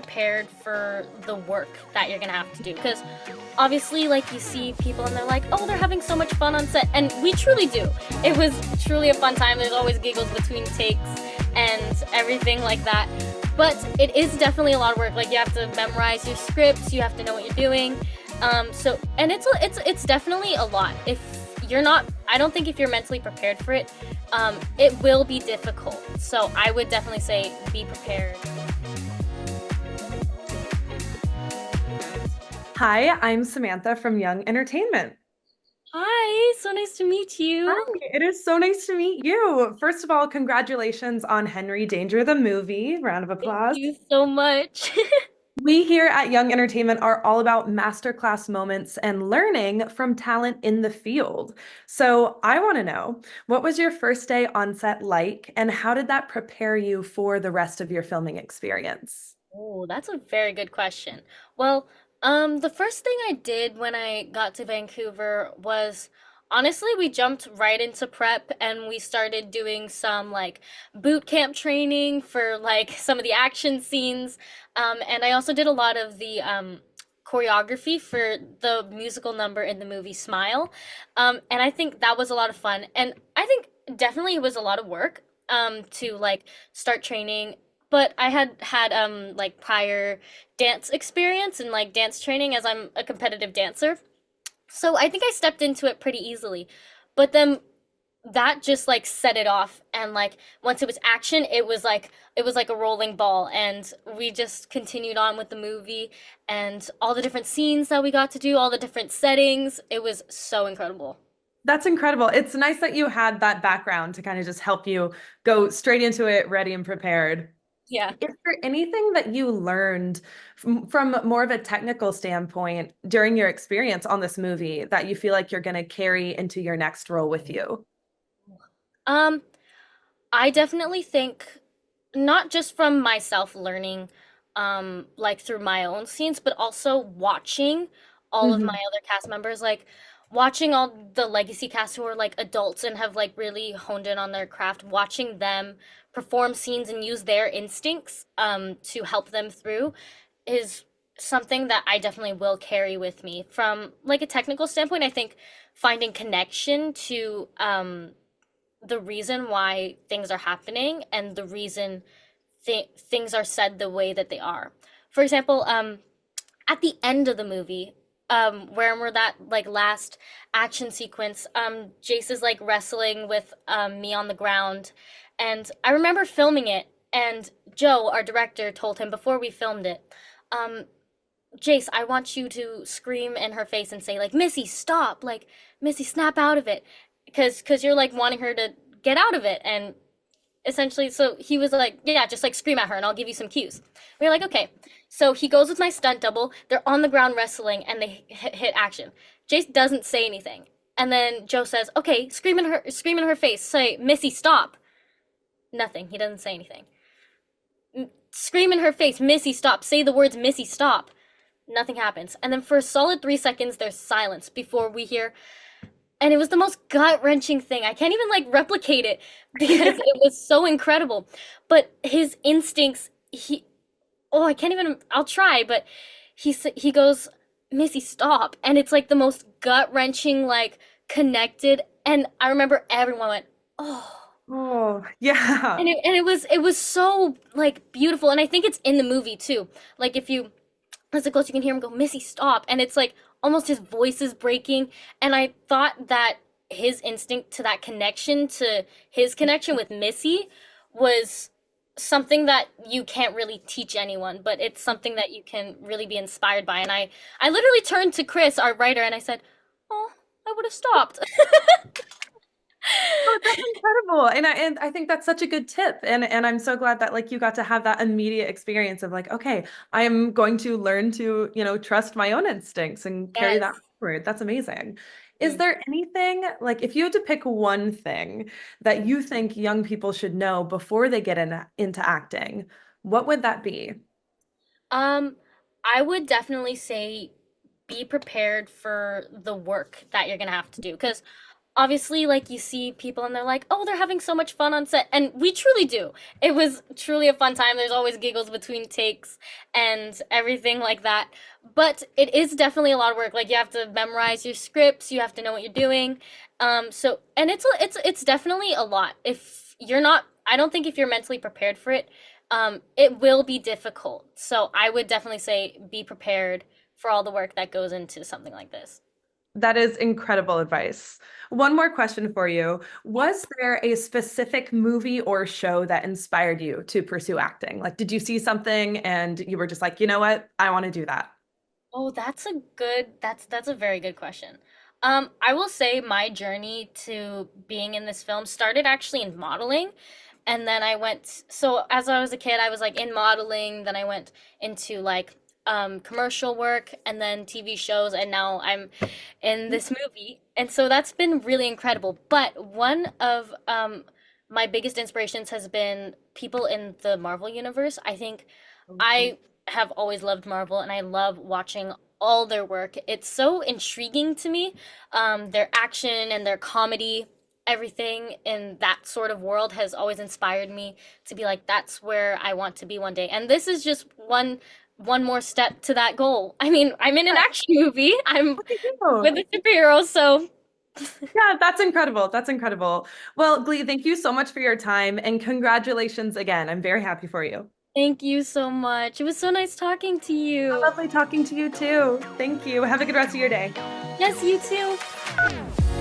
prepared for the work that you're gonna have to do. Because obviously, like, you see people and they're like, oh, they're having so much fun on set. And we truly do. It was truly a fun time. There's always giggles between takes and everything like that. But it is definitely a lot of work. Like, you have to memorize your scripts, you have to know what you're doing. And it's definitely a lot. If you're not, I don't think if you're mentally prepared for it, it will be difficult. So I would definitely say be prepared. Hi, I'm Samantha from Young Entertainment. Hi, so nice to meet Hi, you. it is so nice to meet you. First of all, congratulations on Henry Danger, the movie. Round of Thank applause. you so much. We here at Young Entertainment are all about masterclass moments and learning from talent in the field. So I want to know, what was your first day on set like, and how did that prepare you for the rest of your filming experience? Oh, that's a very good question. Well, the first thing I did when I got to Vancouver was honestly, we jumped right into prep and we started doing some like boot camp training for like some of the action scenes. And I also did a lot of the choreography for the musical number in the movie Smile. And I think that was a lot of fun. And I think definitely it was a lot of work to like start training, but I had like prior dance experience and like dance training as I'm a competitive dancer. So I think I stepped into it pretty easily. But then that just like set it off, and like once it was action, it was like a rolling ball, and we just continued on with the movie and all the different scenes that we got to do, all the different settings. It was so incredible. That's incredible. It's nice that you had that background to kind of just help you go straight into it, ready and prepared. Yeah. Is there anything that you learned from more of a technical standpoint during your experience on this movie that you feel like you're going to carry into your next role with you? Um, I definitely think not just from myself learning, like through my own scenes, but also watching all of my Mhm. other cast members, like watching all the legacy cast who are like adults and have like really honed in on their craft, watching them perform scenes and use their instincts, to help them through is something that I definitely will carry with me. From like a technical standpoint, I think finding connection to the reason why things are happening and the reason things are said the way that they are. For example, at the end of the movie, where we're that like last action sequence, Jace is like wrestling with me on the ground, and I remember filming it, and Joe, our director, told him before we filmed it, um, Jace, I want you to scream in her face and say like, Missy, stop, like Missy, snap out of it, because you're like wanting her to get out of it, and essentially, so he was like, yeah, just like scream at her and I'll give you some cues. We were like, okay. So he goes with my stunt double. They're on the ground wrestling and they hit action. Jace doesn't say anything. And then Joe says, okay, scream in her face. Say, Missy, stop. Nothing. He doesn't say anything. Scream in her face, Missy, stop. Say the words, Missy, stop. Nothing happens. And then for a solid 3 seconds, there's silence before we hear, and it was the most gut-wrenching thing. I can't even like replicate it because it was so incredible. But his instincts, oh, I can't even, I'll try, but he goes, Missy, stop. And it's like the most gut-wrenching, like connected. And I remember everyone went, oh. Oh, yeah. And it was so like beautiful. And I think it's in the movie too. Like if you listen close, you can hear him go, Missy, stop. And it's like almost his voice is breaking. And I thought that his instinct to that connection, to his connection with Missy, was something that you can't really teach anyone, but it's something that you can really be inspired by. And I literally turned to Chris, our writer, and I said, oh, I would have stopped. Oh, that's incredible. And I think that's such a good tip. And I'm so glad that like you got to have that immediate experience of like, okay, I am going to learn to, trust my own instincts and carry that Yes. forward. That's amazing. Is Mm. there anything like if you had to pick one thing that you think young people should know before they get into acting, what would that be? Um, I would definitely say be prepared for the work that you're gonna have to do. Because obviously, like, you see people and they're like, oh, they're having so much fun on set, and we truly do. It was truly a fun time. There's always giggles between takes and everything like that. But it is definitely a lot of work. Like, you have to memorize your scripts, you have to know what you're doing. So, and it's definitely a lot. If you're not, I don't think if you're mentally prepared for it, it will be difficult. So I would definitely say be prepared for all the work that goes into something like this. That is incredible advice. One more question for you. Was there a specific movie or show that inspired you to pursue acting? Like, did you see something and you were just like, you know what? I want to do that. Oh, that's a very good question. I will say my journey to being in this film started actually in modeling, and then so as I was a kid, I was like in modeling, then I went into like commercial work and then TV shows, and now I'm in this movie. And so that's been really incredible. But one of my biggest inspirations has been people in the Marvel universe. I think I have always loved Marvel and I love watching all their work. It's so intriguing to me. Their action and their comedy, everything in that sort of world has always inspired me to be like, that's where I want to be one day. And this is just one more step to that goal. I mean, I'm in an action movie. I'm Oh, with a superhero, so yeah, that's incredible. That's incredible. Well, Glee, thank you so much for your time and congratulations again. I'm very happy for you. thank you so much. It was so nice talking to you. Lovely talking to you too. Thank you. Have a good rest of your day. Yes, you too.